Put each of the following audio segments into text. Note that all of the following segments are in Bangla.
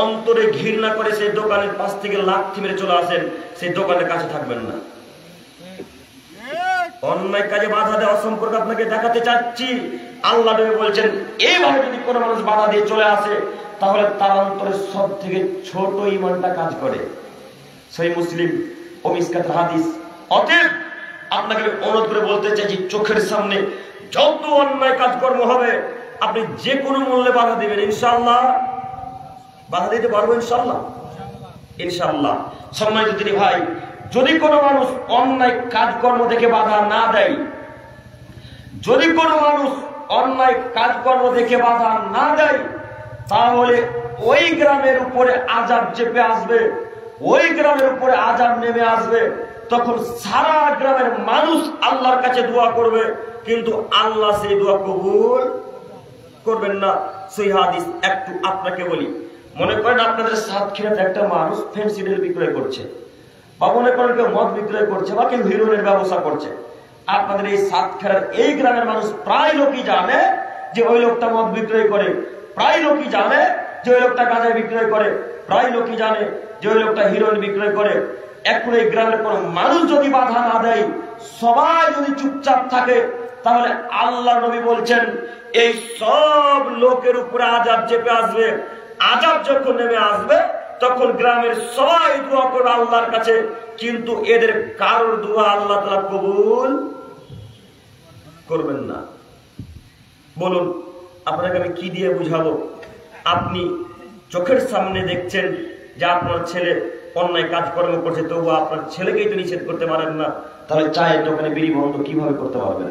অন্তরে ঘৃণা করে সেই দোকানের পাশ থেকে লাথি মেরে চলে আসেন, সেই দোকানের কাছে থাকবেন না। অন্যায় কাজে বাধা দেওয়া সম্পর্কে আপনাকে দেখাতে চাচ্ছি, আল্লাহ নবী বলছেন এইভাবে যদি কোনো মানুষ বাধা দিয়ে চলে আসে তাহলে তার অন্তরে সব থেকে ছোট ঈমানটা কাজ করে। সহিহ মুসলিম ও মিসকাতের হাদিস। অতএব আপনাকে অনুরোধ করে বলতে চাই যে চোখের সামনে যত অন্যায় কাজকর্ম হবে আপনি যে কোনো মূল্যে বাধা দিবেন, ইনশাআল্লাহ বাধা দিতে পারবো, ইনশাআল্লাহ ইনশাআল্লাহ। সম্মানিত দিনী ভাই, যদি কোনো মানুষ অন্যায় কাজকর্ম থেকে বাধা না দেয়, যদি কোনো মানুষ অন্যায় কাজকর্ম থেকে বাধা না দেয়, তাহলে ওই গ্রামের উপরে আযাব চেপে আসবে, ওই গ্রামের উপরে আযাব নেমে আসবে। তখন সারা গ্রামের মানুষ আল্লাহর কাছে দোয়া করবে, কিন্তু আল্লাহ সেই দোয়া কবুল করবেন না। সহিহ হাদিস। একটু আপনাকে বলি, মনে করেন আপনাদের সাতক্ষীরাতে একটা মানুষ ফেন্সিডিল বিক্রয় করছে, বা মনে করেন কেউ মদ বিক্রয় করছে, বা কেউ হিরোইনের ব্যবসা করছে। আপনাদের এই সাতক্ষীরার এই গ্রামের মানুষ প্রায় লোকই জানে যে ওই লোকটা মদ বিক্রয় করে, প্রায় লোকই জানে যে ওই লোকটা গাঁজা বিক্রয় করে, প্রায় লোকই জানে যে ওই লোকটা হিরোইন বিক্রয় করে। এখন এই গ্রামের কোন মানুষ যদি বাধা না দেয়, সবাই যদি চুপচাপ থাকে, তাহলে আল্লাহ নবী বলছেন এই সব লোকের উপরে আযাব চেপে আসবে। আযাব যখন নেমে আসবে তখন গ্রামের সবাই দোয়া করবে আল্লাহর কাছে, কিন্তু এদের কারোর দোয়া আল্লাহ তাআলা কবুল করবেন না। বলুন আপনাকে আমি কি দিয়ে বুঝাবো? আপনি চোখের সামনে দেখছেন যে আপনার ছেলে অন্যায় কাজকর্ম করছে, তবু আপনার ছেলেকেই তো নিষেধ করতে পারেন না, তাহলে চায়ের দোকানে বিড়ি বন্ধ কিভাবে করতে পারবেন?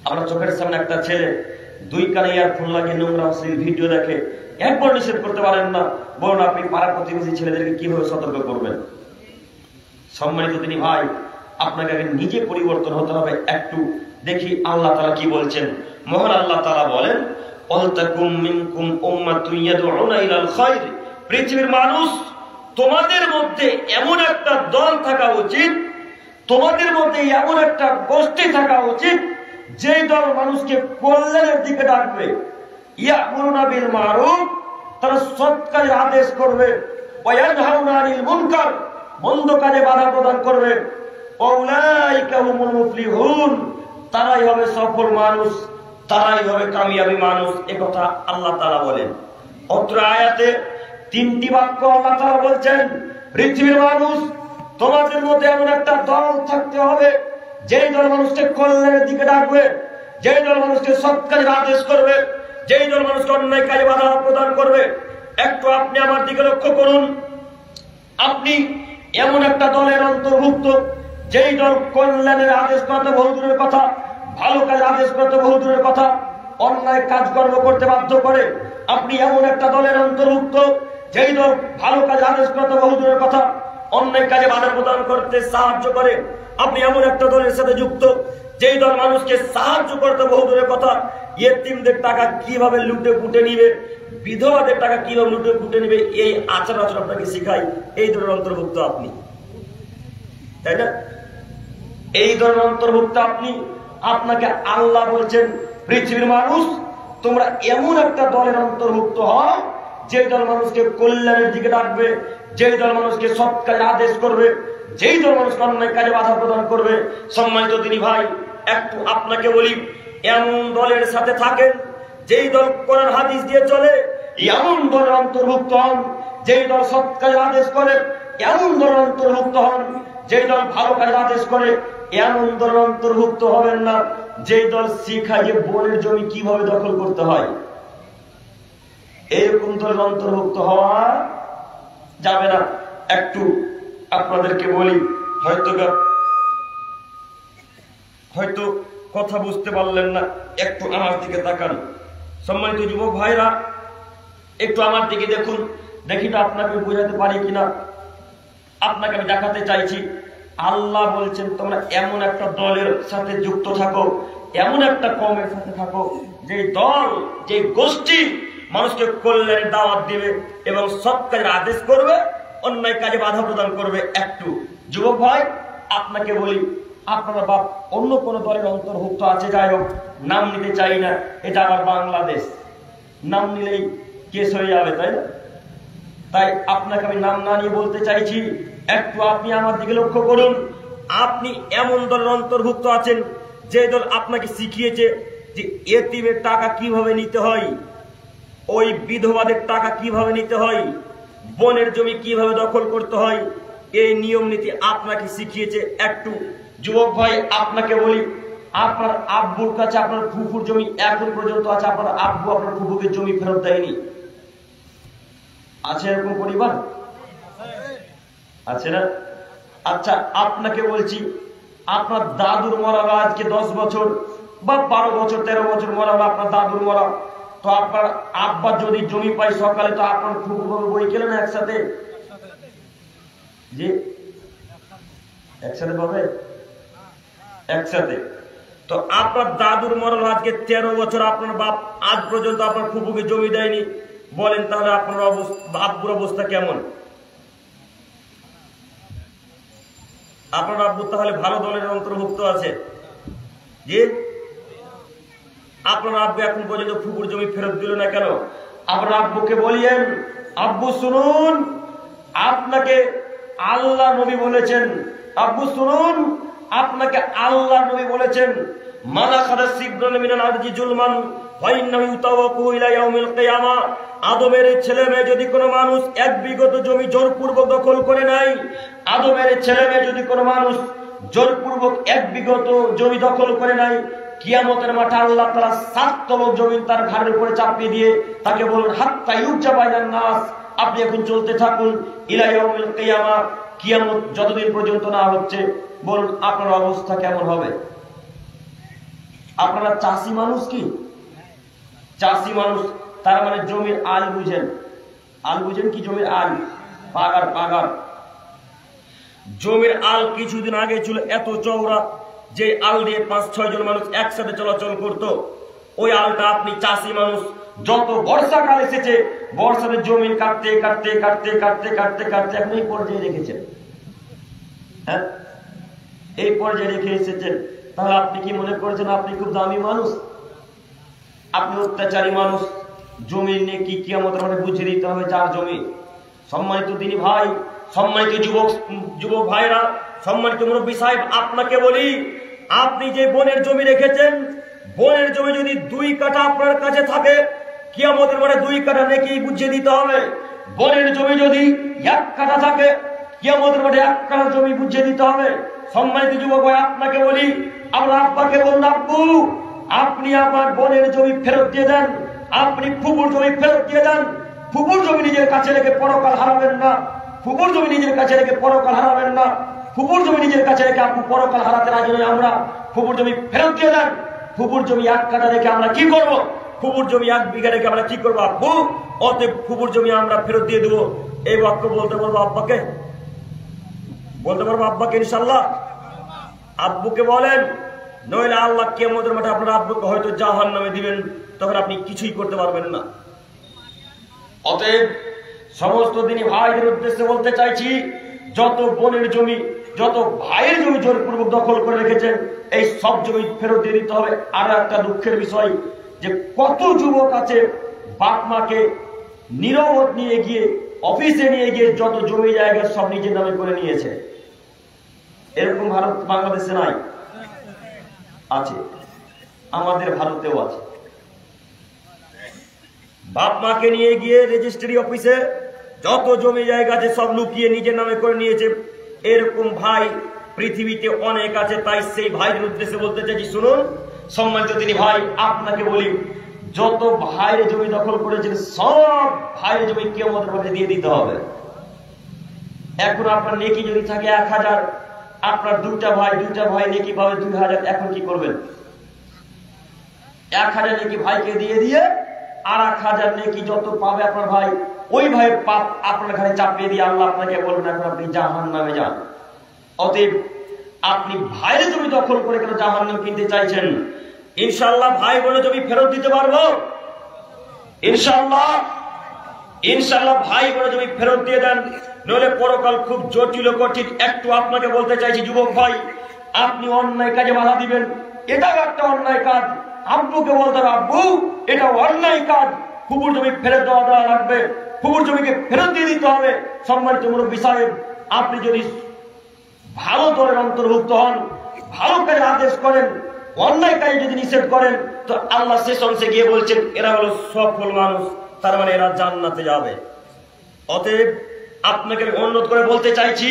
আপনার চোখের সামনে একটা ছেলে দুই কানে ইয়ারফোন লাগিয়ে নোংরা অশ্লীল ভিডিও দেখে, একবার নিষেধ করতে পারেন না, বলুন আপনি পাড়া প্রতিবেশী ছেলেদেরকে কিভাবে সতর্ক করবেন? সম্মানিত দিনী ভাই, আপনাকে আগে নিজে পরিবর্তন হতে হবে। একটু দেখি আল্লাহ তাআলা কি বলছেন। মহান আল্লাহ তাআলা বলেন, ওয়ালতাকুম মিনকুম উম্মাতুন ইয়াদউনা ইলাল খায়র। পৃথিবীর মানুষ, তোমাদের মধ্যে এমন একটা দল থাকা উচিত, তোমাদের মধ্যে এমন একটা গোষ্ঠী থাকা উচিত যে দল মানুষকে কল্যাণের দিকে ডাকবে। ইয়ামুরুনা বিল মারুফ, তারা সৎ কাজের আদেশ করবে, ওয়া ইয়ানহাউনা আনিল মুনকার, মন্দ কাজে বাধা প্রদান করবে। উলাইকা হুমুল মুফলিহুন, তারাই হবে সফল মানুষ, তারাই হবে কামিয়াবী মানুষ। একথা আল্লাহ তাআলা বলেন। অত্র আয়াতে তিনটি বাক্য আল্লাহ তাআলা বলছেন, পৃথিবীর মানুষ, তোমাদের মধ্যে এমন একটা দল থাকতে হবে যেই দল মানুষকে কল্যাণের দিকে ডাকবে, যেই দল মানুষকে সৎ কাজের আদেশ করবে, যেই দল মানুষকে অন্যায় কাজে বাধা প্রদান করবে। একটু আপনি আমার দিকে লক্ষ্য করুন, আপনি এমন একটা দলের অন্তর্ভুক্ত যেই দল কল্যাণের আদেশ করতে বহু দূরের কথা, ভালো কাজের আদেশ করতে বহু দূরের কথা, অন্যায় কাজকর্ম করতে বাধ্য করে। আপনি এমন একটা দলের অন্তর্ভুক্ত যেই দল ভালো কাজে আদেশ করতে বহু দূরের কথা, অন্যায় কাজে বাধা প্রদান করতে সাহায্য করে। আপনি এমন একটা দলের সাথে যুক্ত যেই দল মানুষকে সাহায্য করতে বহু দূরের কথা, ইয়েতিমদের টাকা কিভাবে লুটে পুটে নিবে, বিধবাদের টাকা কিভাবে লুটে পুটে নিবে, এই আচার আচরণ আপনাকে শিখাই। এই দলের অন্তর্ভুক্ত আপনি, তাই না? এই দলের অন্তর্ভুক্ত আপনি। আপনাকে আল্লাহ বলছেন, পৃথিবীর মানুষ, তোমরা এমন একটা দলের অন্তর্ভুক্ত হও যেই দল মানুষকে কল্যাণের দিকে ডাকবে, যেই দল মানুষকে সৎ কাজে আদেশ করবে, যেই দল মানুষকে অন্যায় কাজে বাধা প্রদান করবে। সম্মানিত দিনী ভাই, একটু আপনাকে বলি, এমন দলের সাথে থাকেন যেই দল কোরআন হাদিস দিয়ে চলে, এমন দলের অন্তর্ভুক্ত হন যেই দল সৎ কাজের আদেশ করে, এমন দলের অন্তর্ভুক্ত হন যেই দল ভালো কাজের আদেশ করে, এমন দলের অন্তর্ভুক্ত হবেন না যেই দল শিখায় যে বনের জমি কিভাবে দখল করতে হয়। এরকম দলের অন্তর্ভুক্ত হওয়া যাবে না। একটু আপনাদেরকে বলি, হয়তো কথা বুঝতে পারলেন না, একটু আমার দিকে তাকান। সম্মানিত যুবক ভাইরা, একটু আমার দিকে দেখুন, দেখি তো আপনাকে বোঝাতে পারি কিনা। আপনাকে আমি দেখাতে চাইছি, আল্লাহ বলছেন তোমরা এমন একটা দলের সাথে যুক্ত থাকো, এমন একটা কওমের সাথে থাকো যে দল, যে গোষ্ঠী মানুষকে কল্যাণের দাওয়াত দিবে এবং সৎ কাজের আদেশ করবে, অন্যায় কাজে বাধা প্রদান করবে। একটু যুবক ভাই আপনাকে বলি, আপনার বাপ অন্য কোন দলের অন্তর্ভুক্ত আছে, যাই হোক নাম নিতে চাই না, এটা আমার বাংলাদেশ, নাম নিলেই কেস হয়ে যাবে, তাই না? তাই আপনাকে আমি নাম না নিয়ে বলতে চাইছি, একটু আপনি আমার দিকে লক্ষ্য করুন। আপনি এমন দলের অন্তর্ভুক্ত আছেন যে দল আপনাকে শিখিয়েছে যে এতিমের টাকা কিভাবে নিতে হয়, ওই বিধবাদের টাকা কিভাবে নিতে হয়, বনের জমি কিভাবে দখল করতে হয়, এই নিয়ম নীতি আপনাকে শিখিয়েছে। একটু যুবক ভাই আপনাকে বলি, আপনার আব্বুর কাছে আপনার ফুফুর জমি এখন পর্যন্ত আছে, আপনার আব্বু আপনার ফুফুকে জমি ফেরত দেয়নি? আছে এরকম পরিবার? আছে না? আচ্ছা আপনাকে বলছি, আপনার দাদুর মরা আজকে 10 বছর বা 12 বছর 13 বছর মরা, আপনার দাদুর মরা, তো আপনার আব্বা যদি জমি পায় সকালে, তো আপনার ফুফু বই গেলেন একসাথে? জি একসাথে পাবে, একসাথে। তো আপনার দাদুর মরণ আজকে 13 বছর, আপনার বাপ আজ পর্যন্ত আপনার ফুফুকে জমি দেয়নি, বলেন তাহলে আপনার আব্বুর অবস্থা কেমন? আপনার আব্বু তাহলে ভালো দলের অন্তর্ভুক্ত আছে? জি আপনার আব্বু এখন পর্যন্ত ফুফুর জমি ফেরত দিল না কেন? আপনার আব্বুকে বলিয়েন, আব্বু শুনুন, আপনাকে আল্লাহ নবী বলেছেন, আব্বু শুনুন, আপনাকে আল্লাহ নবী বলেছেন, মালা খাদা সিবরান মিনাল আরজি জুলমান ফাইন্নাহু ইউতাওয়াকু ইলা ইয়াউমিল কিয়ামা। আদমের ছেলে মেয়ে যদি কোনো মানুষ 1 বিঘত জমি জোরপূর্বক দখল করে নেয়, আদমের ছেলে মেয়ে যদি কোনো মানুষ জোরপূর্বক 1 বিঘত জমি দখল করে নেয়, কিয়ামতের মাঠে আল্লাহ তাআলা 7 তলব জমি তার ঘাড়ের উপরে চাপিয়ে দিয়ে তাকে বলুন, হাত্তা ইউজা বাইনান নাস, আপনি এখন চলতে থাকুন ইলা ইয়াউমিল কিয়ামা, কিয়ামত যতদিন পর্যন্ত না হচ্ছে। বলুন আপনার অবস্থা কেমন হবে? আপনারা চাষি মানুষ কি? চাষি মানুষ, তার মানে জমির আল বুঝেন? আল বুঝেন কি? জমির আল, পাগার, পাগার। জমির আল কিছুদিন আগে ছিল এত চওড়া যে আল দিয়ে 5-6 জন মানুষ একসাথে চলাচল করত। ওই আলটা আপনি চাষি মানুষ, যত বর্ষাকাল এসেছে বর্ষাতে জমি কাটতে কাটতে কাটতে কাটতে কাটতে কাটতে এখন এই পর্যায়ে রেখেছেন। হ্যাঁ এই পর্যায়ে রেখে এসেছেন, তাহলে আপনি কি মনে করছেন আপনি খুব দামি মানুষ? আপনি অত্যাচারী মানুষ। জমি নিয়ে কি কিয়ামতের মাঠে বুঝিয়ে দিতে হবে যার জমি। সম্মানিত দিনী ভাই, সম্মানিত যুবক ভাইরা, সম্মানিত মুরব্বী সাহেব, আপনাকে বলি, আপনি যে বনের জমি রেখেছেন, বনের জমি যদি 2 কাঠা আপনার কাছে থাকে, কিয়ামতের মাঠে 2 কাঠা নেকি বুঝিয়ে দিতে হবে। বনের জমি যদি 1 কাঠা থাকে, কিয়ামতের মাঠে 1 কাঠা জমি বুঝিয়ে দিতে হবে। সম্মানিত যুবক ভাই আপনাকে বলি, আমরা আব্বাকে বলুন, আব্বু আপনি আমার বনের জমি ফেরত দিয়ে দেন, আপনি ফুফুর জমি ফেরত দিয়ে দেন। ফুফুর জমি নিজের কাছে রেখে পরকাল হারাবেন না, ফুফুর জমি নিজের কাছে রেখে পরকাল হারাবেন না, ফুফুর জমি নিজের কাছে রেখে আপনি পরকাল হারাতে রাজি নই আমরা। ফুফুর জমি ফেরত দিয়ে দেন। ফুফুর জমি 1 কাঠা রেখে আমরা কি করব? ফুফুর জমি 1 বিঘা রেখে আমরা কি করবো আব্বু? অতএব ফুফুর জমি আমরা ফেরত দিয়ে দেবো। এই বাক্য বলতে পারবো আব্বাকে? বলতে পারবো আব্বাকে ইনশাল্লাহ? আব্বুকে বলেন, নইলে আল্লাহ কিয়ামতের মাঠে আপনার আব্বুকে হয়তো জাহান্নামে দিবেন, তখন আপনি কিছুই করতে পারবেন না। অতএব সমস্ত দিনই ভাইদের উদ্দেশ্যে বলতে চাইছি, যত বোনের জমি, যত ভাইয়ের জমি জোরপূর্বক দখল করে রেখেছেন, এই সব জমি ফেরত দিয়ে দিতে হবে। আর একটা দুঃখের বিষয় যে কত যুবক আছে বাপ মাকে নিরবত নিয়ে গিয়ে, অফিসে নিয়ে গিয়ে যত জমি জায়গা সব নিজের নামে করে নিয়েছে। এরকম ভারত বাংলাদেশে নাই? আছে, আমাদের ভারতেও আছে। বাপ মাকে নিয়ে গিয়ে রেজিস্ট্রি অফিসে যত জমি জায়গা আছে সব লুকিয়ে নিজের নামে করে নিয়েছে। এরকম ভাই পৃথিবীতে অনেক আছে। তাই সেই ভাইদের উদ্দেশ্যে বলতে চাইছি, শুনুন সম্মানিত তিনি ভাই, আপনাকে বলি, যত ভাইয়ের জমি দখল করেছেন সব ভাইয়ের জমি কিয়ামতের মাঠে দিয়ে দিতে হবে। এখন আপনার নেকি যদি থাকে 1000, আপনার 2টা ভাই নেকি পাবে 2000, এখন কি করবেন? 1000 নেকি ভাইকে দিয়ে দিয়ে আর 1000 নেকি যত পাবে আপনার ভাই, ওই ভাইয়ের পাপ আপনার ঘাড়ে চাপিয়ে দিয়ে আল্লাহ আপনাকে বলবেন এখন আপনি জাহান্নামে যান। অতএব আপনি ভাইয়ের জমি দখল করে কেন জাহান্নাম কিনতে চাইছেন? ইনশাআল্লাহ ভাই বোনের জমি ফেরত দিতে পারবো, ইনশাআল্লাহ। ইনশাআল্লাহ ভাই বোনের জমি ফেরত দিয়ে দেন, নইলে পরকাল খুব জটিল ও কঠিন। একটু আপনাকে বলতে চাইছি যুবক ভাই, আপনি অন্যায় কাজে বাধা দিবেন, এটাও একটা অন্যায় কাজ। আব্বুকে বলতে হবে, আব্বু এটা অন্যায় কাজ, ফুকুর জমি ফেরত দেওয়া লাগবে, ফুকুর জমিকে ফেরত দিয়ে দিতে হবে। সম্মানিত মুরব্বী সাহেব, আপনি যদি ভালো দলের অন্তর্ভুক্ত হন, ভালো কাজে আদেশ করেন, অন্যায় কাজে যদি নিষেধ করেন, তো আল্লাহ শেষ অংশে গিয়ে বলছেন এরা হলো সফল মানুষ, তার মানে এরা জান্নাতে যাবে। অতএব আপনাকে অনুরোধ করে বলতে চাইছি,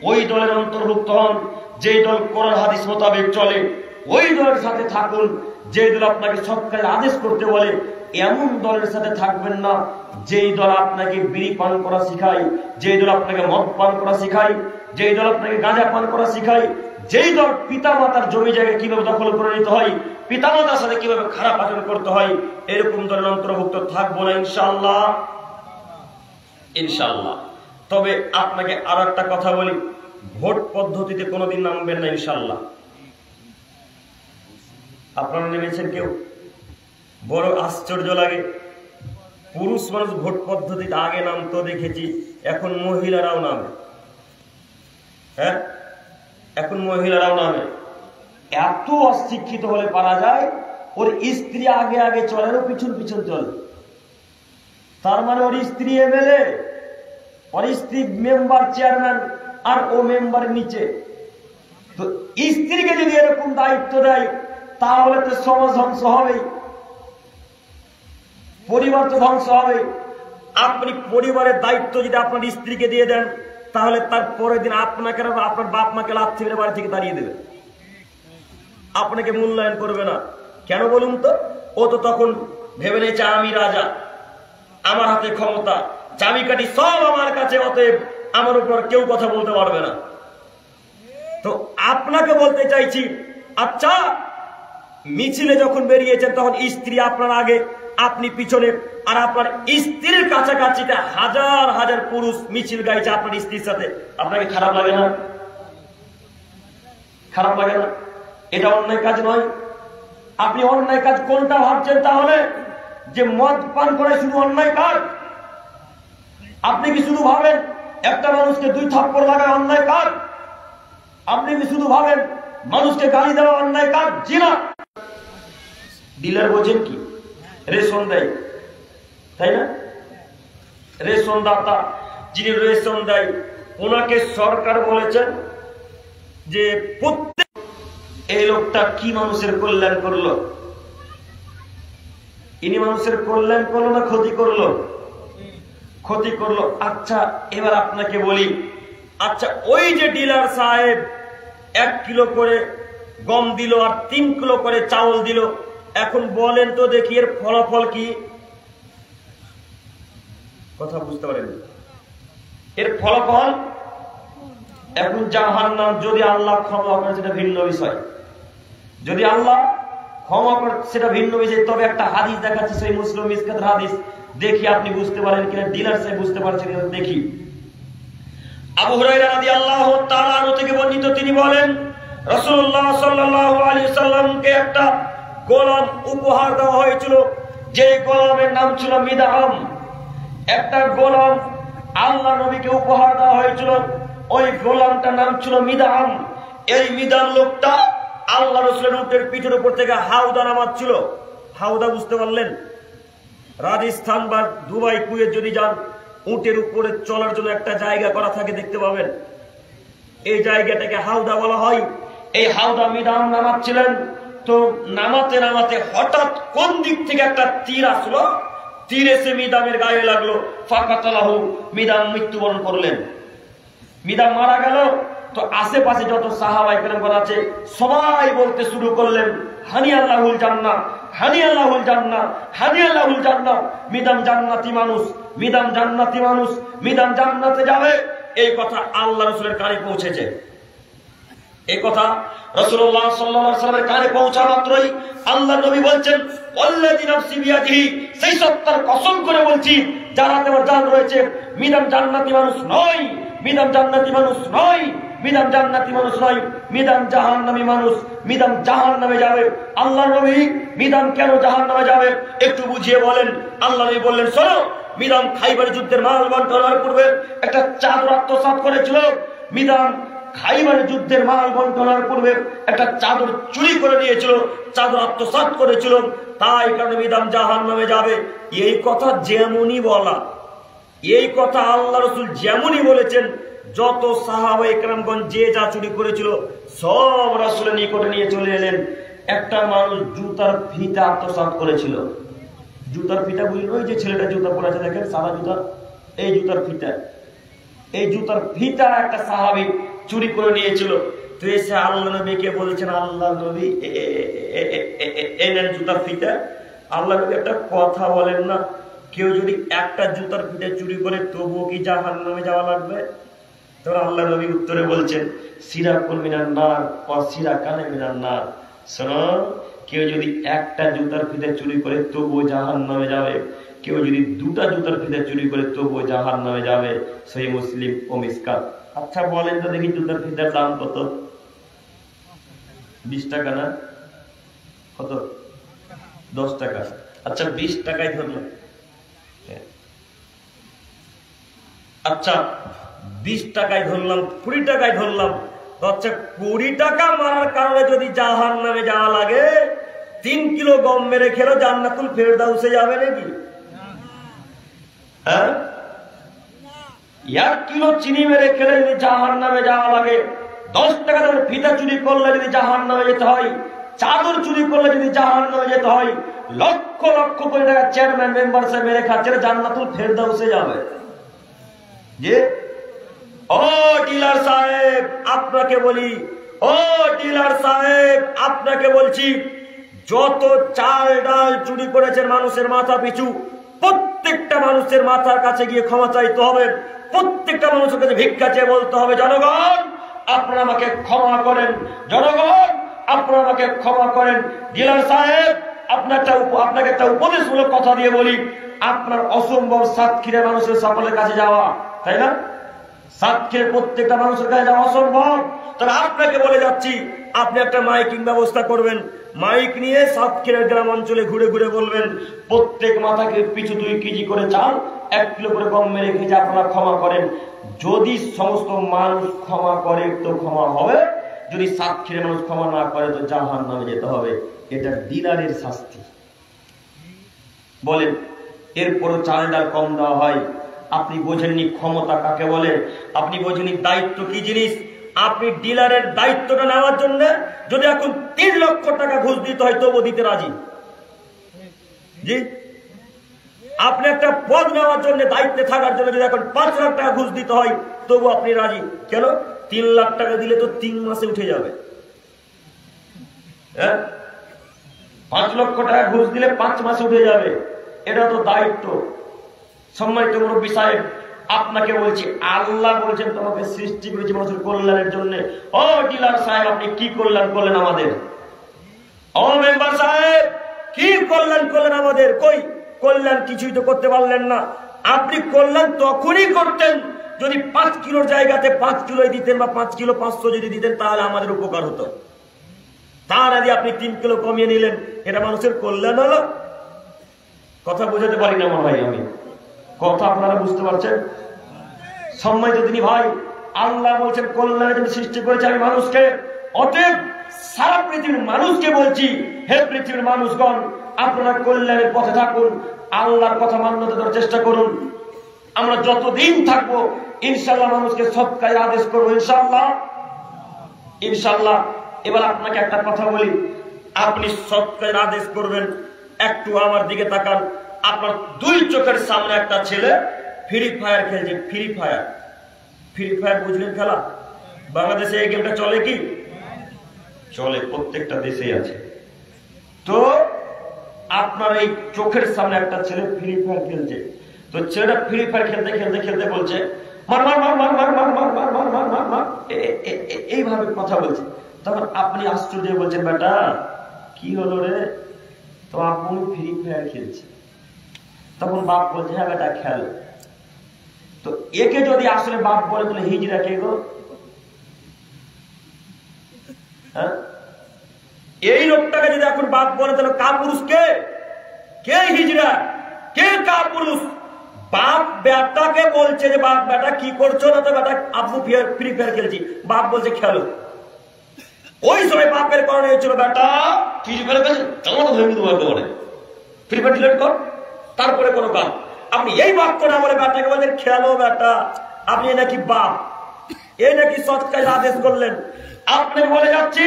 ওই দলের অন্তর্ভুক্ত হন যেই দল কোরআন হাদিস মোতাবেক চলে, ওই দলের সাথে থাকুন যেই দল আপনাকে সৎ কাজে আদেশ করতে বলে। এমন দলের সাথে থাকবেন না যেই দল আপনাকে বিড়ি পান করা শিখায়, যেই দল আপনাকে মদ পান করা শিখায়, যেই দল আপনাকে গাঁজা পান করা শিখায়, যেই দল পিতা মাতার জমি জায়গা কিভাবে দখল করে নিতে হয়, পিতা মাতার সাথে কিভাবে খারাপ আচরণ করতে হয়, এরকম দলের অন্তর্ভুক্ত থাকবো না ইনশাআল্লাহ, ইনশাআল্লাহ। তবে আপনাকে আর একটা কথা বলি, ভোট পদ্ধতিতে কোনোদিন নামবেন না ইনশাআল্লাহ। আপনারা নেমেছেন কেউ? বড় আশ্চর্য লাগে, পুরুষ মানুষ ভোট পদ্ধতিতে আগে নামতো দেখেছি, এখন মহিলারাও নামে। হ্যাঁ, এখন মহিলারাও নামে। এত অশিক্ষিত হলে পারা যায়, ওর স্ত্রী আগে আগে চলে, ও পিছন পিছন চলে। তার মানে ওর স্ত্রী এমএলএ, ওর স্ত্রী মেম্বার চেয়ারম্যান, আর ও মেম্বারের নিচে। তো স্ত্রীকে যদি এরকম দায়িত্ব দেয়, তাহলে তো সমাজ ধ্বংস হবেই, পরিবার তো ধ্বংস হবে। আপনি পরিবারের দায়িত্ব যদি আপনার স্ত্রীকে দিয়ে দেন, তাহলে তার পরের দিন আপনাকে আপনার বাপ মাকে লাথি মেরে বাড়ি থেকে তাড়িয়ে দেবে, আপনাকে মূল্যায়ন করবে না। কেন বলুন তো? ও তো তখন ভেবে নিয়েছে আমি রাজা, আমার হাতে ক্ষমতা, চাবিকাঠি সব আমার কাছে, অতএব আমার উপর কেউ কথা বলতে পারবে না। তো আপনাকে বলতে চাইছি, আচ্ছা মিছিলে যখন বেরিয়েছেন তখন স্ত্রী আপনার আগে, আপনি পিছনে, আর আপনার স্ত্রীর কাছাকাছিতে হাজার হাজার পুরুষ মিছিল গাইছে আপনার স্ত্রীর সাথে, আপনাকে খারাপ লাগে না? খারাপ লাগে না? এটা অন্যায় কাজ নয়? আপনি অন্যায় কাজ কোনটা ভাবছেন তাহলে? যে মদ পান করে শুধু অন্যায় কাজ? আপনি কি শুধু ভাবেন একটা মানুষকে 2 থাপ্পড় লাগায় অন্যায় কাজ? আপনি কি শুধু ভাবেন মানুষকে গালি দেওয়া অন্যায় কাজ? জি না। ডিলার বোঝেন কি? রেশন দেয়, তাই না? রেশন দাতা যিনি রেশন দেয়, ওনাকে সরকার বলেছেন যে প্রত্যেক, এই লোকটা কি মানুষের কল্যাণ করলো? ইনি মানুষের কল্যাণ করলো না ক্ষতি করলো? ক্ষতি করলো। আচ্ছা এবার আপনাকে বলি, আচ্ছা ওই যে ডিলার সাহেব 1 কিলো করে গম দিল আর 3 কিলো করে চাউল দিল, এখন বলেন তো দেখি এর ফলাফল কি? কথা বুঝতে পারেন? এর ফলাফল এখন জাহান্নাম। যদি আল্লাহ ক্ষমা করে সেটা ভিন্ন বিষয়, যদি আল্লাহ ক্ষমা করে সেটা ভিন্ন বিষয়। তবে একটা হাদিস দেখাচ্ছি, সেই মুসলিম মিসকাতের হাদিস, দেখি আপনি বুঝতে পারেন কিনা, ডিলার সাহেব বুঝতে পারছেন কিনা দেখি। আবু হুরায়রা রাদিয়াল্লাহু তাআলা আনহু থেকে বর্ণিত, তিনি বলেন রাসূলুল্লাহ সাল্লাল্লাহু আলাইহি সাল্লামকে একটা গোলাম উপহার দেওয়া হয়েছিল, যে গোলামের নাম ছিল মিদআম। একটা গোলাম আল্লাহ নবীকে উপহার দেওয়া হয়েছিল, ওই গোলামটার নাম ছিল মিদআম। এই মিদআম লোকটা আল্লাহ রাসূলের উটের পিঠের উপর থেকে হাওদা নামাচ্ছিল। হাওদা বুঝতে পারলেন? রাজস্থান বা দুবাই কুয়েত যদি যান, উটের উপরে চলার জন্য একটা জায়গা করা থাকে, দেখতে পাবেন। এই জায়গাটাকে হাওদা বলা হয়। এই হাওদা মিদআম নামাচ্ছিলেন। তো নামাতে নামাতে হঠাৎ কোন দিক থেকে একটা তীর আসলো, তীর এসে মিদআমের গায়ে লাগলো। ফাকাতালাহু, মিদআম মৃত্যুবরণ করলেন, মিদআম মারা গেল। তো আশেপাশে যত সাহাবায়ে কেরাম আছে সবাই বলতে শুরু করলেন, হানি আল্লাহুল জান্নাহ, হানি আল্লাহুল জান্নাহ, হানি আল্লাহুল জান্নাহ। মিদআম জান্নাতি মানুষ, মিদআম জান্নাতি মানুষ, মিদআম জান্নাতে যাবে। এই কথা আল্লাহ রাসূলের কানে পৌঁছেছে। এই কথা রাসূলুল্লাহ সাল্লাল্লাহু আলাইহি ওয়াসাল্লামের কানে পৌঁছা মাত্রই আল্লাহর নবী বলছেন, ওয়াল্লাযী নাফসি বিয়াদিহি, সেই সত্তার কসম করে বলছি যার হাতে আমার জান রয়েছে, মিদআম জান্নাতি মানুষ নয়, মিদআম জান্নাতি মানুষ নয়, মিদআম জান্নাতি মানুষ নয়, মিদআম জাহান্নামী মানুষ, মিদআম জাহান্নামে যাবে। আল্লাহর নবী মিদআম কেন জাহান্নামে যাবে একটু বুঝিয়ে বলেন। আল্লাহ নবী বললেন, শোনো, মিদআম খাইবার যুদ্ধের মাল বন্টনের পূর্বে একটা চাদর আত্মসাৎ করেছিল। মিদআম খাইবার যুদ্ধের মাল বন্টনের পূর্বে একটা চাদর চুরি করে নিয়েছিল, চাদর আত্মসাৎ করেছিল, তাই কারণে বিধান জাহান্নামে যাবে। এই কথা যেমনই বলা, এই কথা আল্লাহ রাসূল যেমনই বলেছেন, যত সাহাবা ইকরামগণ যে যা চুরি করেছিল সব রাসূলের নিকটে নিয়ে চলে এলেন। একটা মানুষ জুতার ফিতা আত্মসাৎ করেছিল। জুতার ফিতা বুঝলেন, ওই যে ছেলেটা জুতা পরে আছে দেখেন, সাদা জুতা, এই জুতার ফিতা, এই জুতার ফিতা একটা সাহাবী চুরি করে নিয়েছিল। তো এসে আল্লাহ নবীকে বলেছেন, আল্লাহ নবী এই নেন জুতার ফিতা। আল্লাহ নবী একটা কথা বলেন না, কেউ যদি একটা জুতার ফিতা চুরি করে তবুও কি জাহান্নামে যাওয়া লাগবে? তখন আল্লাহ নবী উত্তরে বলছেন, সিরাকুন মিনান নার ওয়া সিরাকানে মিনান নার। শোনো, কেউ যদি একটা জুতার ফিতা চুরি করে তবুও জাহান্নামে যাবে, কেউ যদি দুটা জুতার ফিতা চুরি করে তবুও জাহান্নামে যাবে। সহিহ মুসলিম ও মিসকাত। আচ্ছা বলেন তো দেখি, জুতার ফিতার দাম কত? 20 টাকা না? কত? 10 টাকা। আচ্ছা 20 টাকায় ধরলাম। আচ্ছা 20 টাকায় ধরলাম, 20 টাকায় ধরলাম। আচ্ছা 20 টাকা মারার কারণে যদি জাহান্নামে যাওয়া লাগে, 3 কিলো গম মেরে খেলো জান্নাতুল ফেরদাউসে যাবে নাকি? হ্যাঁ, 1 কিলো চিনি মেরে খেলে যদি জাহান্নামে যাওয়া লাগে, 10 টাকা দামের ফিতা চুরি করলে যদি জাহান্নামে যেতে হয়, চাদর চুরি করলে যদি জাহান্নামে যেতে হয়, লক্ষ লক্ষ কোটি টাকা চেয়ারম্যান মেম্বার সাহেব মেরে খাচ্ছে, জান্নাতুল ফেরদাউসে যাবে। যে ও ডিলার সাহেব আপনাকে বলি, ও ডিলার সাহেব আপনাকে বলছি, যত চাল ডাল চুরি করেছেন মানুষের মাথা পিছু, প্রত্যেকটা মানুষের মাথার কাছে গিয়ে ক্ষমা চাইতে হবে, প্রত্যেকটা মানুষের কাছে ভিক্ষা চেয়ে বলতে হবে, জনগণ আপনারা আমাকে ক্ষমা করেন, জনগণ আপনারা আমাকে ক্ষমা করেন। ডিলার সাহেব আপনাকে একটা উপদেশমূলক কথা দিয়ে বলি, আপনার অসম্ভব সাতক্ষীরার মানুষের সকলের কাছে যাওয়া, তাই না? সাতক্ষীরার প্রত্যেকটা মানুষের কাছে যাওয়া অসম্ভব। তাহলে আপনাকে বলে যাচ্ছি, আপনি একটা মাইকিং ব্যবস্থা করবেন, মাইক নিয়ে সাতক্ষীরার গ্রাম অঞ্চলে ঘুরে ঘুরে বলবেন, প্রত্যেক মাথাকে পিছু 2 কেজি করে চাল, 1 কিলো করে গম মেরে খেয়ে আপনারা ক্ষমা করেন। যদি সমস্ত মানুষ ক্ষমা করে তো ক্ষমা হবে, যদি সাতক্ষীরার মানুষ ক্ষমা না করে তো জাহান্নামে যেতে হবে। এটা ডিলারের শাস্তি। বলেন, এরপরও চাল ডাল কম দেওয়া হয়। আপনি বোঝেননি ক্ষমতা কাকে বলে, আপনি বোঝেননি দায়িত্ব কি জিনিস। আপনি ডিলারের দায়িত্বটা নেওয়ার জন্য যদি এখন 3 লক্ষ টাকা ঘুষ দিতে হয় তবু দিতে রাজি। জি, আপনি একটা পদ নেওয়ার জন্য, দায়িত্বে থাকার জন্য যদি এখন 5 লাখ টাকা ঘুষ দিতে হয় তবু আপনি রাজি। কেন? 3 লাখ টাকা দিলে তো 3 মাসে উঠে যাবে। হ্যাঁ, 5 লক্ষ টাকা ঘুষ দিলে 5 মাসে উঠে যাবে। এটা তো দায়িত্ব। সম্মানিত মুরব্বী সাহেব, আপনাকে বলছি, আল্লাহ বলছেন তোমাকে সৃষ্টি করেছি মানুষের কল্যাণের জন্য। ও ডিলার সাহেব আপনি কি কল্যাণ করলেন আমাদের? ও মেম্বার সাহেব কি কল্যাণ করলেন আমাদের? কই কল্যাণ কিছুই তো করতে পারলেন না। আপনি কল্যাণ তখনই করতেন যদি 5 কিলোর জায়গাতে 5 কিলোই দিতেন, বা 5 কিলো 500 যদি দিতেন, তাহলে আমাদের উপকার হতো। তার আগে আপনি 3 কিলো কমিয়ে নিলেন, এটা মানুষের কল্যাণ হলো? কথা বোঝাতে পারি না ভাই, আমি কথা আপনারা বুঝতে পারছেন? সম্মানিত দিনী ভাই, আল্লাহ বলছেন কল্যাণের জন্য সৃষ্টি করেছে আমি মানুষকে। অতএব সারা পৃথিবীর মানুষকে বলছি, হে পৃথিবীর মানুষগণ, আপনারা কল্যাণের পথে থাকুন, আল্লাহর কথা মান্যতা দেওয়ার চেষ্টা করুন। আমরা যতদিন থাকবো ইনশাআল্লাহ মানুষকে সৎ কাজের আদেশ করবো, ইনশাআল্লাহ ইনশাআল্লাহ। এবার আপনাকে একটা কথা বলি, আপনি সৎ কাজের আদেশ করবেন, একটু আমার দিকে তাকান। আপনার 2 চোখের সামনে একটা ছেলে ফ্রি ফায়ার খেলছে। ফ্রি ফায়ার বুঝলেন খেলা? বাংলাদেশে এই গেমটা চলে কি? চলে, প্রত্যেকটা দেশেই আছে। তো আপনার এই চোখের সামনে একটা ছেলে ফ্রি ফায়ার খেলছে। তো ছেলেটা ফ্রি ফায়ার খেলতে খেলতে খেলতে বলছে, মার মার মার মার মার মার মার মার মার মার মার মার, এইভাবে কথা বলছে। তখন আপনি আশ্চর্য বলছেন, বেটা কি হলো রে? তো আপনি ফ্রি ফায়ার খেলছে। তখন বাপ বলছে, হ্যাঁ বেটা খেল। তো একে যদি আসলে বাপ বলে তাহলে হিজড়া কে গো? হ্যাঁ, এই লোকটাকে যদি এখন বাপ বলে তাহলে কাপুরুষ কে? কে হিজড়া? কে কাপুরুষ? বাপ বেটাকে বলছে যে বাপ বেটা কি করছো না, তো বেটা আব্বু ফ্রি ফায়ার খেলছি, বাপ বলছে খেলো। ওই সময় বাপের কারণে হয়েছিল বেটা ফ্রি ফায়ার খেলছে, জামাটা ধরে তোমাকে বলে ফ্রি ফায়ার ডিলিট কর, তারপরে কোনো কাজ। আপনি এই বাক্য না বলে বেটাকে বলছেন খেলো বেটা, আপনি নাকি বাপ, এই নাকি সৎ কাজ আদেশ করলেন। আপনি বলে যাচ্ছি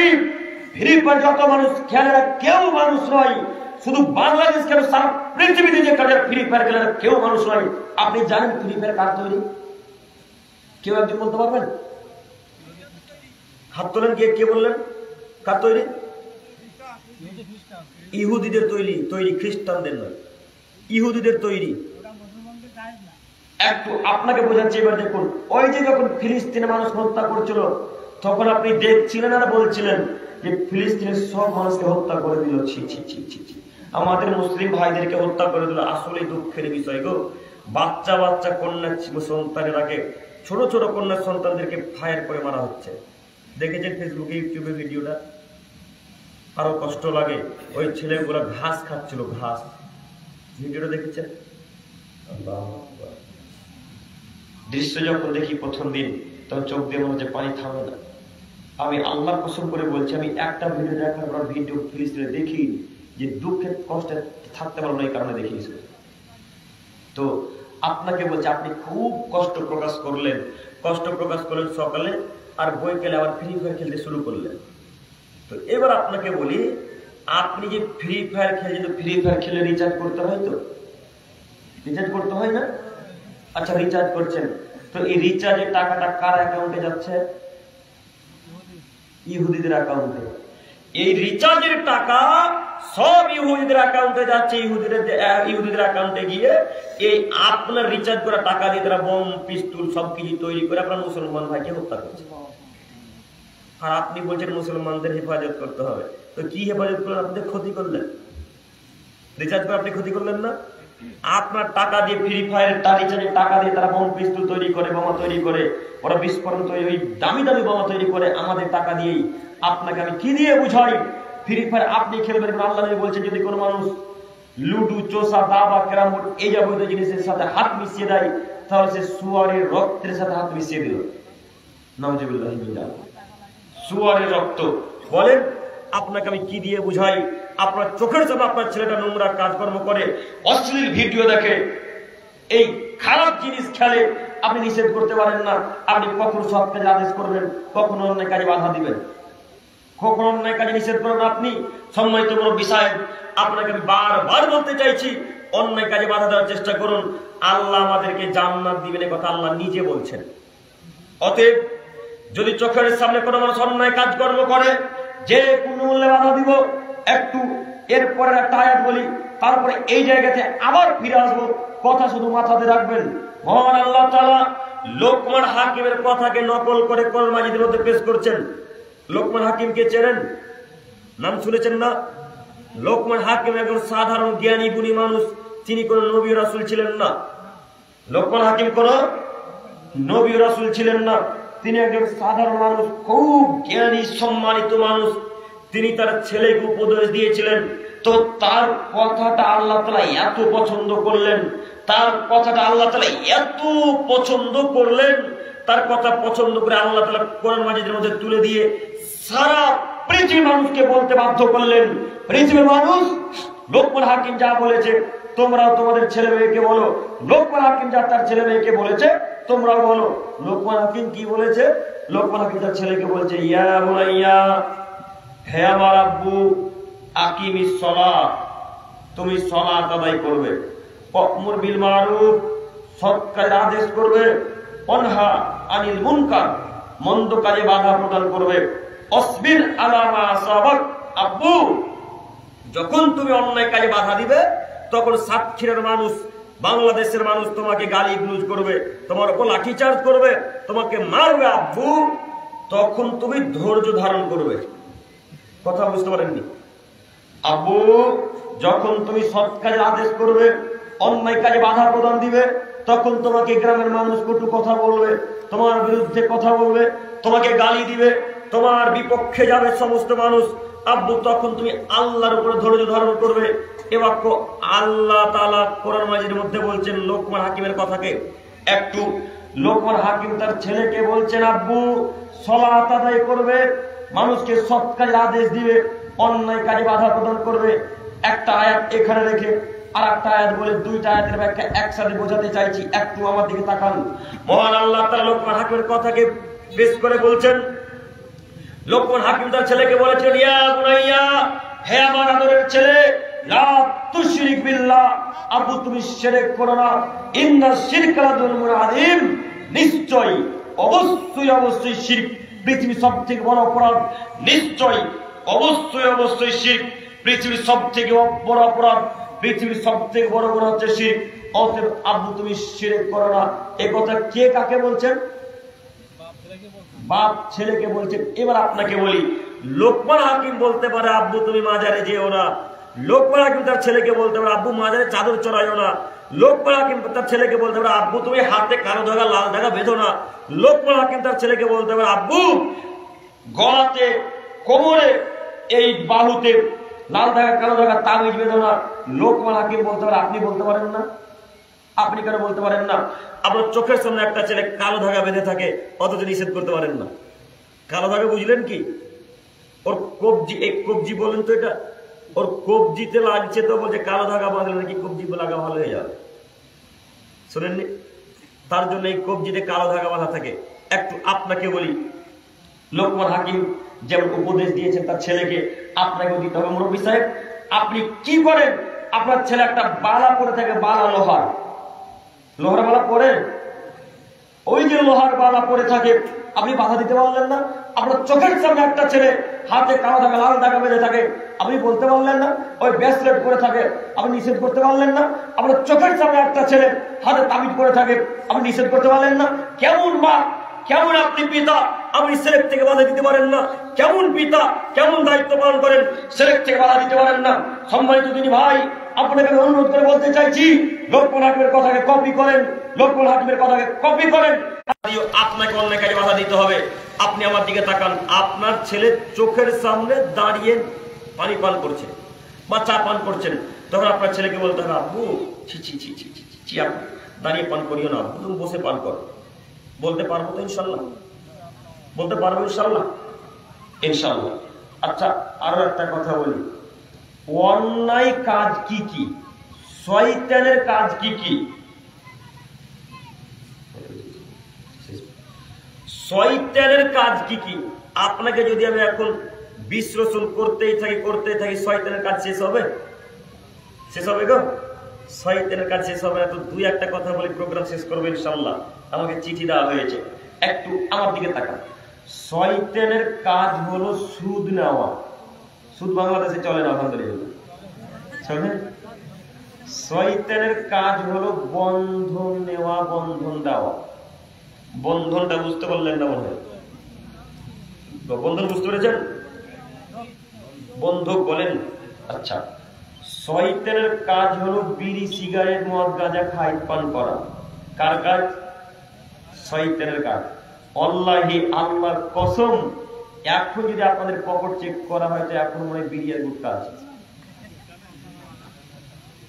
ফ্রি ফায়ার যত মানুষ খেলে না কেউ মানুষ নয়, শুধু বাংলাদেশ কেন সারা পৃথিবীতে যে কাজের ফ্রি ফায়ার খেলে না কেউ মানুষ নয়। আপনি জানেন ফ্রি ফায়ার কার তৈরি? কেউ একজন বলতে পারবেন? হাত তোলেন, কে বললেন কার তৈরি? ইহুদিদের তৈরি, খ্রিস্টানদের নয়, ইহুদিদের তৈরি। একটু আপনাকে বোঝাচ্ছি, এবার দেখুন, ওই যে যখন ফিলিস্তিনে মানুষ হত্যা করছিল তখন আপনি দেখছিলেন আর বলছিলেন যে ফিলিস্তিনের সব মানুষকে হত্যা করে দিল, ছি ছি ছি ছি ছি, আমাদের মুসলিম ভাইদেরকে হত্যা করে দিল। আসলে দুঃখের বিষয় গো, বাচ্চা বাচ্চা কন্যা সন্তানেরাকে, ছোট ছোট কন্যা সন্তানদেরকে ফায়ার করে মারা হচ্ছে। দেখেছেন ফেসবুকে ইউটিউবে ভিডিওটা? আরো কষ্ট লাগে, ওই ছেলেগুলো ঘাস খাচ্ছিল, ঘাস। ভিডিওটা দেখেছেন? দৃশ্য যখন দেখি প্রথম দিন তখন চোখ দিয়ে মনে হচ্ছে পানি থামে না। আমি আল্লাহর কসম করে বলছি, আমি একটা ভিডিও দেখার পর ভিডিও ফিলিস্তিনে দেখি যে দুঃখের কষ্টে থাকতে পারবো না, এই কারণে দেখিয়েছিল। তো আপনাকে বলছি, আপনি খুব কষ্ট প্রকাশ করলেন সকালে, আর বৈকালে আবার ফ্রি ফায়ার খেলতে শুরু করলেন। তো এবার আপনাকে বলি, আপনি যে ফ্রি ফায়ার খেলে, ফ্রি ফায়ার খেলে রিচার্জ করতে হয়, তো রিচার্জ করতে হয় না? আচ্ছা, রিচার্জ করছেন, তো এই রিচার্জের টাকাটা কার অ্যাকাউন্টে যাচ্ছে? ইহুদিদের অ্যাকাউন্টে। এই রিচার্জের টাকা সব ইহুদিদের অ্যাকাউন্টে যাচ্ছে। ইহুদিদের অ্যাকাউন্টে গিয়ে এই আপনার রিচার্জ করা টাকা দিয়ে তারা বোম পিস্তল সবকিছু তৈরি করে আপনার মুসলমান ভাইকে হত্যা করছে। আর আপনি বলছেন মুসলমানদের হেফাজত করতে হবে। তো কি হেফাজত করলেন? আপনি ক্ষতি করলেন। রিচার্জ করে আপনি ক্ষতি করলেন না? আপনার টাকা দিয়ে ফ্রি ফায়ার রিচার্জের টাকা দিয়ে তারা বোম পিস্তল তৈরি করে, বোমা তৈরি করে, ওরা বিস্ফোরণ তৈরি, ওই দামি দামি বোমা তৈরি করে আমাদের টাকা দিয়েই। আপনাকে আমি কি দিয়ে বুঝাই ফ্রি ফায়ার আপনি খেলবেন? আল্লাহ নবী বলছেন, যদি কোনো মানুষ লুডু, চোষা, দাবা, ক্যারাম বোর্ড এই যাবতীয় জিনিসের সাথে হাত মিশিয়ে দেয়, তাহলে সে সুয়ারের রক্তের সাথে হাত মিশিয়ে দিল। নাউজুবিল্লাহি মিন যালিক। সুয়ারের রক্ত। বলেন আপনাকে আমি কি দিয়ে বুঝাই? আপনার চোখের সামনে আপনার ছেলেটা নোংরা কাজকর্ম করে, অশ্লীল ভিডিও দেখে, এই খারাপ জিনিস খেলে, আপনি নিষেধ করতে পারেন না। আপনি কখনো সৎ কাজে আদেশ করবেন, কখনো অন্যায় কাজে বাধা দিবেন, কখনো অন্যায় কাজে নিষেধ করবেন। আপনি সম্মানিত বড় বিষয়, আপনাকে আমি বারবার বলতে চাইছি, অন্যায় কাজে বাধা দেওয়ার চেষ্টা করুন। আল্লাহ আমাদেরকে জান্নাত দিবেন, কথা আল্লাহ নিজে বলছেন। অতএব যদি চোখের সামনে কোনো মানুষ অন্যায় কাজকর্ম করে, যে কোনো মূল্যে বাধা দিব। একটু এরপরে একটা আয়াত বলি, তারপরে এই জায়গাতে আবার ফিরে আসবো। কথা শুধু মাথাতে রাখবেন। মহান আল্লাহ তাআলা লোকমান হাকিমের কথাকে নকল করে কোরআন মাজিদের মধ্যে পেশ করছেন। লোকমান হাকিমকে চেনেন? নাম শুনেছেন না? লোকমান হাকিম একজন সাধারণ জ্ঞানী গুণী মানুষ, তিনি কোন নবী রাসূল ছিলেন না। লোকমান হাকিম কোন নবী রাসূল ছিলেন না, তিনি একজন সাধারণ মানুষ, খুব জ্ঞানী সম্মানিত মানুষ। তিনি তার ছেলেকে উপদেশ দিয়েছিলেন। তো তার কথাটা আল্লাহ তাআলা এত পছন্দ করলেন, তার কথাটা আল্লাহ তাআলা এত পছন্দ করলেন, তার কথা পছন্দ করে আল্লাহ তাআলা কোরআন মাজিদের মধ্যে তুলে দিয়ে সারা পৃথিবীর মানুষকে বলতে বাধ্য করলেন, পৃথিবীর মানুষ লোকমান হাকিম যা বলেছে তোমরাও তোমাদের ছেলে মেয়েকে বলো। লোকমান হাকিম যা তার ছেলে মেয়েকে বলেছে তোমরাও বলো। লোকমান হাকিম কি বলেছে? লোকমান হাকিম তার ছেলেকে বলছে, ইয়া বুনাইয়া, হে আমার আব্বু, আকিমিস সালাত, তুমি সালাত আদায় করবে। ওয়া'মুর বিল মারুফ, সৎ কাজের আদেশ করবে। ওয়ানহা আনিল মুনকার, মন্দ কাজে বাধা প্রদান করবে। অসবির আলা মা আসাবাক, আব্বু যখন তুমি অন্যায় কাজে বাধা দিবে তখন সাতক্ষীরার মানুষ, বাংলাদেশের মানুষ তোমাকে গালি গ্লুজ করবে, তোমার উপর লাঠিচার্জ করবে, তোমাকে মারবে আব্বু, তখন তুমি ধৈর্য ধারণ করবে। কথা বুঝতে পারেননি? আব্বু যখন তুমি সৎ কাজের আদেশ করবে, অন্যায় কাজে বাধা প্রদান দিবে, তখন তোমাকে গ্রামের মানুষ কটু কথা বলবে, তোমার বিরুদ্ধে কথা বলবে, তোমাকে গালি দিবে, তোমার বিপক্ষে যাবে সমস্ত মানুষ। আব্বু তখন তুমি আল্লাহর উপরে ধৈর্য ধারণ করবে। এ বাক্য আল্লাহ তাআলা কোরআন মাজিদের মধ্যে বলছেন লোকমান হাকিমের কথাকে। একটু লোকমান হাকিম তার ছেলেকে বলছেন, আব্বু সালাত আদায় করবে, মানুষকে সৎ কাজের আদেশ দিবে, অন্যায় কাজে বাধা প্রদান করবে। একটা আয়াত এখানে রেখে আর একটা আয়াত বলে দুইটা আয়াতের ব্যাখ্যা একসাথে বোঝাতে চাইছি, একটু আমার দিকে তাকান। মহান আল্লাহ তাআলা লোকমান হাকিমের কথাকে বেশ করে বলছেন। লোকমান হাকিম তার ছেলেকে বলেছেন, ইয়া বুনাইয়া, হে আমার আদরের ছেলে, লা তুশরিক বিল্লাহ, আব্বু তুমি শিরক করো না, ইন্নাশ শিরকা লাযুলমুন আযীম, নিশ্চয়ই অবশ্যই শিরক পৃথিবীর সবথেকে বড় অপরাধ। নিশ্চয়ই অবশ্যই শিরক পৃথিবীর সবথেকে বড় অপরাধ, পৃথিবীর সবথেকে বড় গুনাহ হচ্ছে শিরক। অতএব আব্বু তুমি শিরক করো না। এই কথা কে কাকে বলছেন? বাপ ছেলেকে বলছেন। এবার আপনাকে বলি, লোকমান হাকিম বলতে পারে আব্বু তুমি মাজারে যেও না। লোকমান হাকিম তার ছেলেকে বলতে পারে আব্বু মাজারে চাদর চড়াইও না। লোকমান হাকিম তার ছেলেকে বলতে পারে আব্বু তুমি হাতে কালো ধাগা লাল ধাগা বেঁধো না। লোকমান হাকিম তার ছেলেকে বলতে পারে আব্বু গলাতে, কোমরে, এই বাহুতে লাল ধাগা কালো ধাগা তাবিজ বেঁধো না। লোকমান হাকিম বলতে পারে, আপনি বলতে পারেন না? আপনি কেন বলতে পারেন না? আপনার চোখের সামনে একটা ছেলে কালো ধাগা বেঁধে থাকে, অথচ নিষেধ করতে পারেন না। কালো ধাগা বুঝলেন কি? ওর কবজি, এই কবজি বলেন তো, এটা ওর কবজিতে লাগছে তো বলছে কালো ধাগা বাঁধলে নাকি কবজি লাগা ভালো হয়ে যাবে। শোনেননি? তার জন্য এই কবজিতে কালো ধাগা বাঁধা থাকে। একটু আপনাকে বলি, লোকমান হাকিম যেমন উপদেশ দিয়েছেন তার ছেলেকে, আপনাকে দিতে হবে। মুরব্বী সাহেব, আপনি কি করেন? আপনার ছেলে একটা বালা পরে থাকে, বালা লোহার বালা পরে, ওই যে লোহার বালা পরে থাকে, আপনি বাধা দিতে পারলেন না? আপনার চোখের সামনে একটা ছেলে হাতে কালো ধাগা লাল ধাগা বেঁধে থাকে, আপনি বলতে পারলেন না? ওই ব্রেসলেট পরে থাকে, আপনি নিষেধ করতে পারলেন না? আপনার চোখের সামনে একটা ছেলে হাতে তাবিজ পরে থাকে, আপনি নিষেধ করতে পারলেন না? কেমন মা, কেমন আপনি পিতা, আপনি শিরক থেকে বাধা দিতে পারেন না? কেমন পিতা, কেমন দায়িত্ব পালন করেন, শিরক থেকে বাধা দিতে পারেন না? সম্মানিত দিনী ভাই, আপনাকে অনুরোধ করে বলতে চাইছি, লোকমান হাকিমের কথাকে কপি করেন, লোকমান হাকিমের কথাকে কপি করেন। আপনাকে অন্যায় কাজে বাধা দিতে হবে। আপনি আমার দিকে তাকান, আপনার ছেলে চোখের সামনে দাঁড়িয়ে পানি পান করছে বা চা পান করছেন, তখন আপনার ছেলেকে বলতে হবে আব্বু ছি ছি ছি ছি ছি ছি, আপনি দাঁড়িয়ে পান করিও না, তুমি বসে পান করো। বলতে পারবো তো ইনশাল্লাহ? বলতে পারবো ইনশাল্লাহ? ইনশাল্লাহ। আচ্ছা, আরো একটা কথা বলি, অন্যায় কাজ কি কি, শয়তানের কাজ কি কি? শয়তানের কাজ কি কি? আপনাকে যদি আমি এখন বিশ্লেষণ করতেই থাকি, শয়তানের কাজ শেষ হবে? শেষ হবে গো? শয়তানের কাজ শেষ হবে না। তো দুই একটা কথা বলি, প্রোগ্রাম শেষ করবো ইনশাল্লাহ। আমাকে চিঠি দেওয়া হয়েছে, একটু আমার দিকে তাকান। শয়তানের কাজ হলো সুদ নেওয়া। সুদ বাংলাদেশে চলে না, আলহামদুলিল্লাহ চলে। শয়তানের কাজ হলো বন্ধন নেওয়া, বন্ধন দেওয়া। বন্ধনটা বুঝতে পারলেন না মনে হয়? বন্ধন বুঝতে পেরেছেন? বন্ধক বলেন। আচ্ছা, শয়তানের কাজ হলো বিড়ি, সিগারেট, মদ, গাঁজা খাই পান করা। কার কাজ? শয়তানের কাজ। আল্লাহি, আল্লাহর কসম, এখন যদি আপনাদের পকেট চেক করা হয় তো এখন মনে হয় বিড়ি আর গুটকা আছে।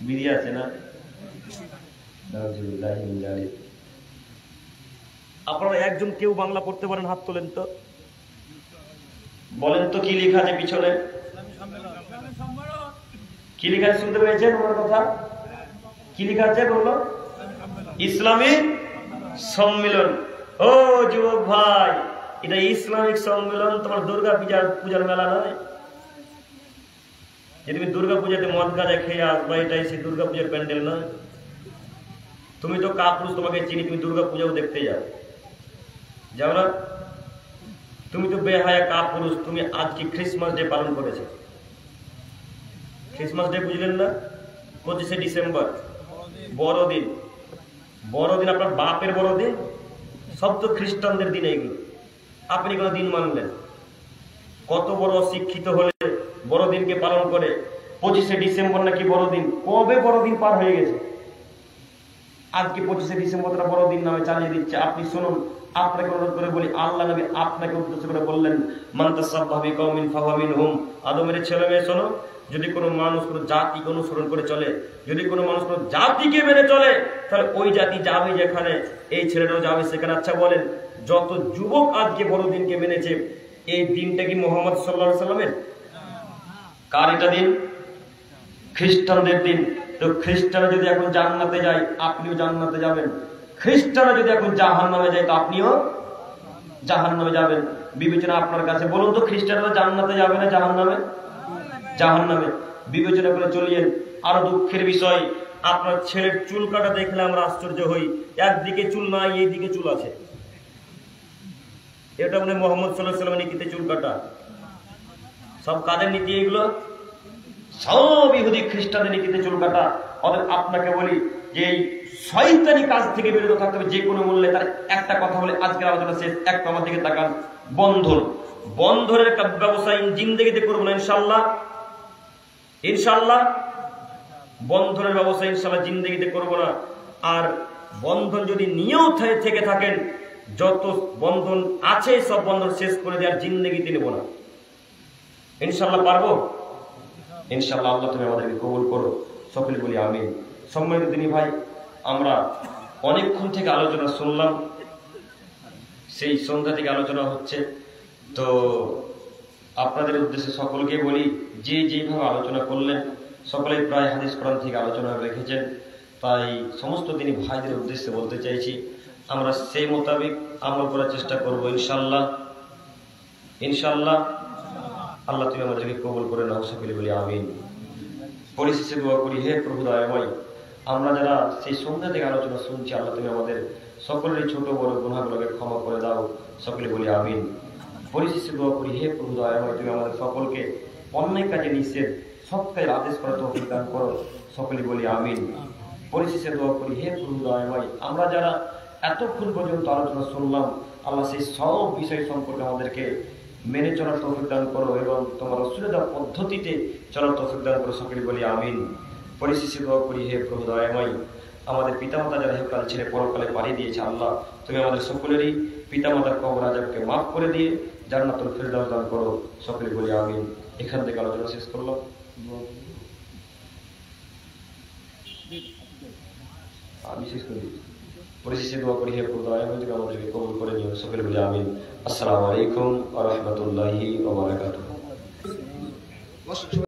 বিড়ি আছে না? আপনারা একজন কেউ বাংলা পড়তে পারেন? হাত তোলেন তো, বলেন তো কি লেখা আছে পিছনে? কি লেখা আছে শুনতে পেয়েছেন ওনার কথা? কি লেখা আছে বললো? ইসলামী সম্মেলন। ও যুবক ভাই, এটা ইসলামিক সম্মেলন, তোমার দুর্গা পূজার মেলা নয় যে তুমি দুর্গা পূজাতে মদ গাঁজা খেয়ে আসবা, এটাই সেই দুর্গা পূজার প্যান্ডেল নয়। তুমি তো কাপুরুষ, তোমাকে চিনি, তুমি দুর্গা পূজাও দেখতে যাও না? তুমি তো বেহায়া কাপুরুষ। তুমি আজকে ক্রিসমাস ডে পালন করেছে। ক্রিসমাস ডে বুঝলেন না? 25শে ডিসেম্বর বড়দিন। বড়দিন আপনার বাপের বড়দিন? সব তো খ্রিস্টানদের দিন এইগুলো। আপনি কোনো দিন মানলেন? কত বড় শিক্ষিত হলে বড়দিনকে পালন করে। 25শে ডিসেম্বর নাকি বড়দিন? কবে বড়দিন পার হয়ে গেছে? আজকে 25শে ডিসেম্বরটা বড়দিন নামে চালিয়ে দিচ্ছে। আপনি শুনুন, আপনাকে অনুরোধ করে বলি, আল্লাহ নবী আপনাকে উদ্দেশ্য করে বললেন, মান তাসাব্বাহা বিকওমিন ফাহুয়া মিনহুম। আদমের ছেলে মেয়ে শোনো, যদি কোনো মানুষ কোনো জাতিকে অনুসরণ করে চলে, যদি কোনো মানুষ কোনো জাতিকে মেনে চলে, তাহলে ওই জাতি যাবে যেখানে, এই ছেলেটাও যাবে সেখানে। আচ্ছা বলেন, যত যুবক আজকে বড়দিনকে মেনেছে, এই দিনটা কি মুহাম্মদ সাল্লাল্লাহু আলাইহি সাল্লামের? কার এটা দিন? খ্রিস্টানদের দিন। তো খ্রিস্টানরা যদি এখন জান্নাতে যায়, আপনিও জান্নাতে যাবেন। খ্রিস্টানরা যদি এখন জাহান্নামে যায়, তো আপনিও জাহান্নামে যাবেন। বিবেচনা আপনার কাছে, বলুন তো, খ্রিস্টানরা জান্নাতে যাবে না জাহান্নামে? জাহান্নামে। বিবেচনা করে চলিয়েন। আরো দুঃখের বিষয়, আপনার ছেলের চুল কাটা দেখলে আমরা আশ্চর্য হই। একদিকে চুল নাই, এইদিকে চুল আছে। এটা মানে মুহাম্মদ সাল্লাল্লাহু আলাইহি ওয়াসাল্লামের নীতিতে চুল কাটা। সব কাদের নীতি এগুলো? সব ইহুদি খ্রিস্টানদের নীতিতে চুল কাটা। অতএব আপনাকে বলি যে এই শয়তানি কাজ থেকে বিরত থাকতে হবে যে কোনো মূল্যে। তার একটা কথা বলে আজকের আলোচনা শেষ। একটু আমার দিকে তাকান। বন্ধন, বন্ধনের একটা ব্যবস্থা জিন্দেগিতে করবো না ইনশাল্লাহ। ইনশাল্লাহ বন্ধনের ব্যবস্থা ইনশাল্লাহ জিন্দেগিতে করবো না। আর বন্ধন যদি নিয়েও থেকে থাকেন, যত বন্ধন আছে সব বন্ধন শেষ করে দেওয়ার জিন্দেগিতে নেব না। ইনশাল্লাহ পারবো? ইনশাল্লাহ। আল্লাহ তুমি আমাদেরকে কবুল করো, সকলে বলি আমিন। সম্মানিত দিনী ভাই, আমরা অনেকক্ষণ থেকে আলোচনা শুনলাম, সেই সন্ধ্যা থেকে আলোচনা হচ্ছে। তো আপনাদের উদ্দেশ্যে সকলকে বলি, যে যেভাবে আলোচনা করলেন সকলেই প্রায় হাদিস কোরআন থেকে আলোচনা রেখেছেন। তাই সমস্ত দিনী ভাইদের উদ্দেশ্যে বলতে চাইছি, আমরা সেই মোতাবেক আমল করার চেষ্টা করবো ইনশাল্লাহ। ইনশাল্লাহ। আল্লাহ তুমি আমাদেরকে কবুল করে নাও, সকলে বলি আমিন। পরিশেষে দোয়া করি, হে প্রভু দয়াময়, আমরা যারা সেই সন্ধ্যা থেকে আলোচনা শুনছি, আল্লাহ তুমি আমাদের সকলের ছোট বড় গুনাহগুলোকে ক্ষমা করে দাও, সকলে বলি আমিন। পরিশেষে দোয়া করি, হে প্রভু দয়াময়, তুমি আমাদের সকলকে অন্যায় কাজে নিষেধ, সৎ কাজের আদেশ করা তৌফিক দান করো, সকলে বলি আমিন। পরিশেষে দোয়া করি, হে প্রভু দয়াময়, আমরা যারা এতক্ষণ পর্যন্ত আলোচনা শুনলাম, আল্লাহ সেই সব বিষয় সম্পর্কে আমাদেরকে মেনে চলার তৌফিক দান করো এবং তোমার রাসূলের দেওয়া পদ্ধতিতে চলার তৌফিক দান করো, সকলে বলি আমিন। পরিশেষে দোয়া করি, হে প্রভু দয়াময়, আমাদের পিতামাতা যারা হেকাল ছেড়ে পরকালে পাড়ি দিয়েছে, আল্লাহ তুমি আমাদের সকলেরই পিতামাতার কবর আযাবকে মাফ করে দিয়ে জান্নাতুল ফিরদাউস দান করো, সকলে বলি আমিন। এখান থেকে আলোচনা শেষ করলাম। আমি শেষ করি। পরিশেষে দোয়া করি, হে প্রভু দয়াময়, তুমি আমাদেরকে কবুল করে নিও, সকলে বলি আমিন। আসসালামু আলাইকুম ওয়া রাহমাতুল্লাহি ওয়া বারাকাতুহু।